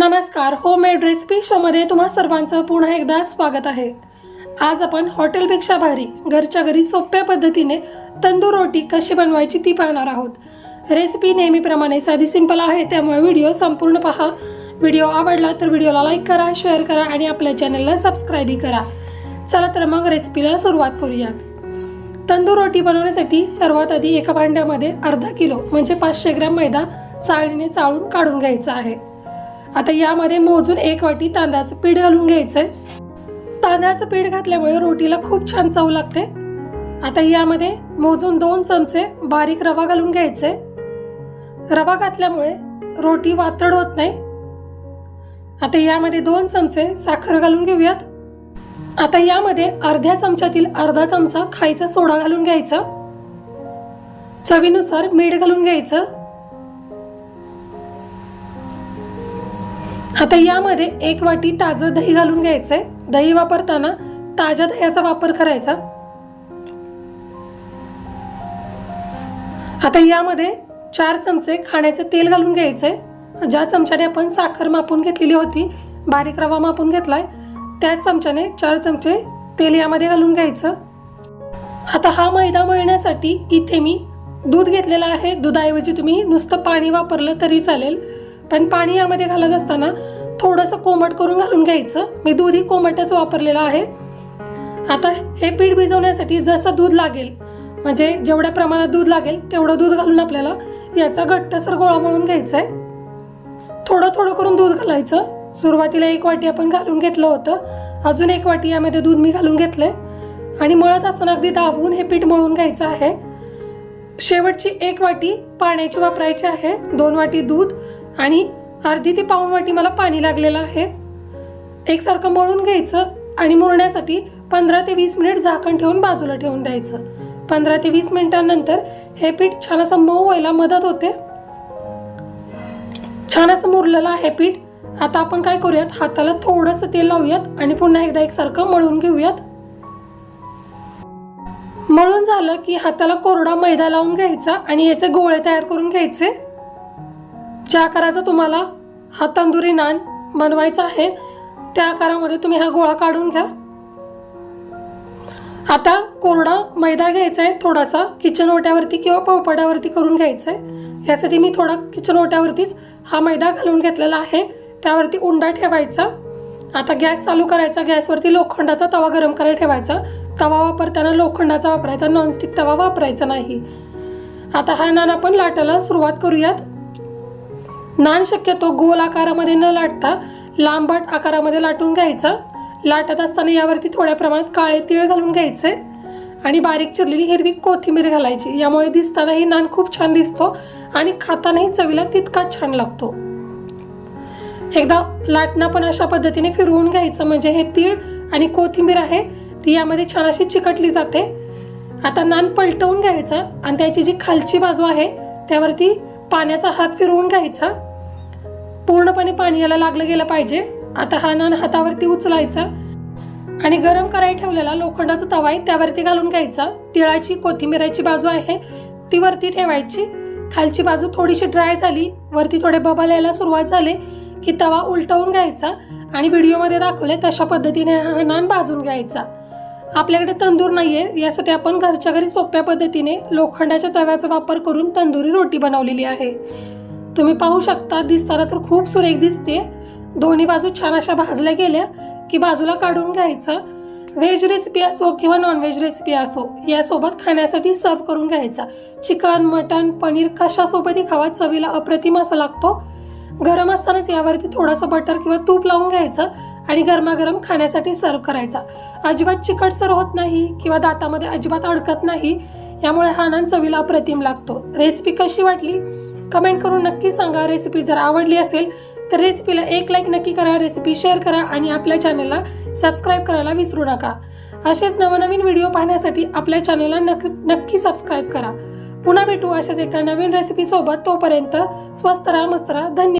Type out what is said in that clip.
नमस्कार, homemade recipe शोमध्ये तुम्हा सर्वांचं पुन्हा एकदा स्वागत आहे। आज आपण हॉटेलपेक्षा भारी घरच्या घरी सोप्या पद्धतीने तंदूर रोटी कशी बनवायची ती पाहणार आहोत। रेसिपी नेहमीप्रमाणे साधी सिंपल आहे, त्यामुळे व्हिडिओ संपूर्ण पहा। व्हिडिओ आवडला तर व्हिडिओला लाईक करा, शेअर करा आणि आपल्या चॅनलला सबस्क्राइब करा। चला तर मग रेसिपीला सुरुवात करूया। तंदूर रोटी बनवण्यासाठी सर्वात आधी एका भांड्यामध्ये अर्धा किलो म्हणजे 500 ग्रॅम मैदा चाळणीने चाळून काढून घ्यायचा आहे। आता यामध्ये मोजून 1 वाटी तांदळाचं पीठ घालून घ्यायचंय। तांदळाचं पीठ घातल्यामुळे रोटीला खूप छान चव लागते। आता यामध्ये मोजून 2 चमचे बारीक रवा घालून घ्यायचे। रवा घातल्यामुळे रोटी वातड होत नाही। आता यामध्ये 2 चमचे साखर घालून घेऊयात। आता यामध्ये अर्ध्या चमच्यातील अर्धा चमचा खायचा सोडा घालून घ्यायचा। चवीनुसार मीठ घालून घ्यायचं। आता यामध्ये 1 वाटी ताजं दही घालून घ्यायचंय। दही वापरताना ताज्या दह्याचा वापर करायचा। आता यामध्ये 4 चमचे खाण्याचे तेल घालून घ्यायचंय। ज्या चमच्याने आपण साखर मापून घेतलेली होती, बारीक रवा मापून घेतलाय, त्याच चमच्याने 4 चमचे तेल यामध्ये घालून घ्यायचं। आता हा मैदा मळण्यासाठी इथे मी दूध घेतलेला आहे। दुधाऐवजी तुम्ही नुसतं पाणी वापरलं तरी चालेल, पण पाणी यामध्ये घालत असताना थोडंसं कोमट करून घालून घ्यायचं। मी दूधही कोमटच वापरलेलं आहे। आता हे पीठ भिजवण्यासाठी जसं दूध लागेल, म्हणजे जेवढ्या प्रमाणात दूध लागेल तेवढं दूध घालून आपल्याला याचा घट्टसर गोळा मळून घ्यायचा आहे। थोडं थोडं करून दूध घालायचं। सुरुवातीला 1 वाटी आपण घालून घेतलं होतं, अजून 1 वाटी यामध्ये दूध मी घालून घेतलंय आणि मळत असताना अगदी दाबून हे पीठ मळून घ्यायचं आहे। शेवटची 1 वाटी पाण्याची वापरायची आहे। 2 वाटी दूध आणि अर्धी ते पाऊण वाटी मला पाणी लागलेलं आहे। एकसारखं मळून घ्यायचं आणि मुरण्यासाठी 15 ते 20 मिनिट झाकण ठेवून बाजूला ठेवून द्यायचं। 15 ते 20 मिनिटांनंतर हे पीठ छान असं मऊ व्हायला मदत होते। छान असं मुरलेलं आहे पीठ। आता आपण काय करूयात, हाताला थोडंसं तेल लावूयात आणि पुन्हा एकदा एकसारखं मळून घेऊयात। मळून झालं की हाताला कोरडा मैदा लावून घ्यायचा आणि याचे गोळे तयार करून घ्यायचे। ज्या आकाराचा तुम्हाला हा तंदुरी नान बनवायचा आहे त्या आकारामध्ये तुम्ही हा गोळा काढून घ्या। आता कोरडा मैदा घ्यायचा आहे, थोडासा किचन ओट्यावरती किंवा पोळपाटावरती करून घ्यायचा आहे। यासाठी मी थोडा किचन ओट्यावरतीच हा मैदा घालून घेतलेला आहे। त्यावरती उंडा ठेवायचा। आता गॅस चालू करायचा। गॅसवरती लोखंडाचा तवा गरम करायला ठेवायचा। तवा वापरताना लोखंडाचा वापरायचा, नॉनस्टिक तवा वापरायचा नाही। आता हा नान आपण लाटायला सुरुवात करूयात। नान शक्यतो गोल आकारामध्ये न लाटता लांबट आकारामध्ये लाटून घ्यायचा। लाटत असताना यावरती थोड्या प्रमाणात काळे तीळ घालून घ्यायचे आणि बारीक चिरलेली हिरवी कोथिंबीर घालायची। यामुळे दिसतानाही नान खूप छान दिसतो आणि खातानाही चवीला तितकाच छान लागतो। एकदा लाटणं पण अशा पद्धतीने फिरवून घ्यायचं, म्हणजे हे तीळ आणि कोथिंबीर आहे ती यामध्ये छान अशी चिकटली जाते। आता नान पलटवून घ्यायचा आणि त्याची जी खालची बाजू आहे त्यावरती पाण्याचा हात फिरवून घ्यायचा। पूर्णपणे पाणी याला लागलं गेलं पाहिजे। आता हा नान हातावरती उचलायचा आणि गरम करायला ठेवलेला लोखंडाचा तवा आहे त्यावरती घालून घ्यायचा। तिळाची कोथिंबीराची बाजू आहे ती वरती ठेवायची। खालची बाजू थोडीशी ड्राय झाली, वरती थोडे बबल यायला सुरुवात झाली की तवा उलटवून घ्यायचा आणि व्हिडिओमध्ये दाखवले तशा पद्धतीने हा नान भाजून घ्यायचा। आपल्याकडे तंदूर नाहीये, यासाठी आपण घरच्या घरी सोप्या पद्धतीने लोखंडाच्या तव्याचा वापर करून तंदुरी रोटी बनवलेली आहे। तुम्ही पाहू शकता, दिसताना तर खूप सुरेख दिसते। दोन्ही बाजू छान अशा भाजल्या गेल्या की बाजूला काढून घ्यायचा। व्हेज रेसिपी असो किंवा नॉन व्हेज रेसिपी असो, यासोबत खाण्यासाठी सर्व करून घ्यायचा। चिकन, मटन, पनीर कशासोबतही खावा, चवीला अप्रतिम असा लागतो। गरम असतानाच यावरती थोडंसं बटर किंवा तूप लावून घ्यायचं आणि गरमागरम खाण्यासाठी सर्व करायचा। अजिबात चिकटसर होत नाही किंवा दातामध्ये अजिबात अडकत नाही, यामुळे हा नान चवीला अप्रतिम लागतो। रेसिपी कशी वाटली कमेंट करून नक्की सांगा। रेसिपी जर आवडली असेल तर रेसिपीला 1 लाईक नक्की करा, रेसिपी शेअर करा आणि आपल्या चॅनलला सबस्क्राईब करायला विसरू नका। असेच नवनवीन व्हिडिओ पाहण्यासाठी आपल्या चॅनलला नक्की सबस्क्राईब करा। पुन्हा भेटू अशाच एका नवीन रेसिपी सोबत। तोपर्यंत स्वस्त राहा, मस्त राहा। धन्यवाद।